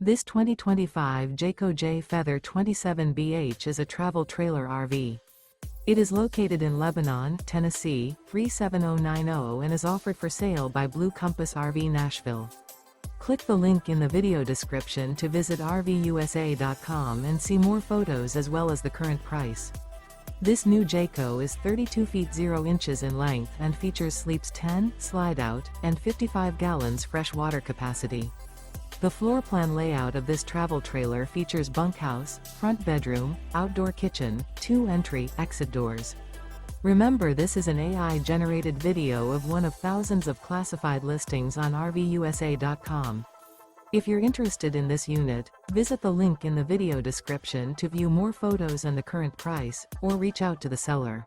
This 2025 Jayco Jay Feather 27BH is a travel trailer RV. It is located in Lebanon, Tennessee, 37090 and is offered for sale by Blue Compass RV Nashville. Click the link in the video description to visit RVUSA.com and see more photos as well as the current price. This new Jayco is 32 feet 0 inches in length and features sleeps 10, Slideout, and 55 gallons fresh water capacity. The floor plan layout of this travel trailer features bunkhouse, front bedroom, outdoor kitchen, 2 entry/exit doors. Remember, this is an AI-generated video of one of thousands of classified listings on RVUSA.com. If you're interested in this unit, visit the link in the video description to view more photos and the current price, or reach out to the seller.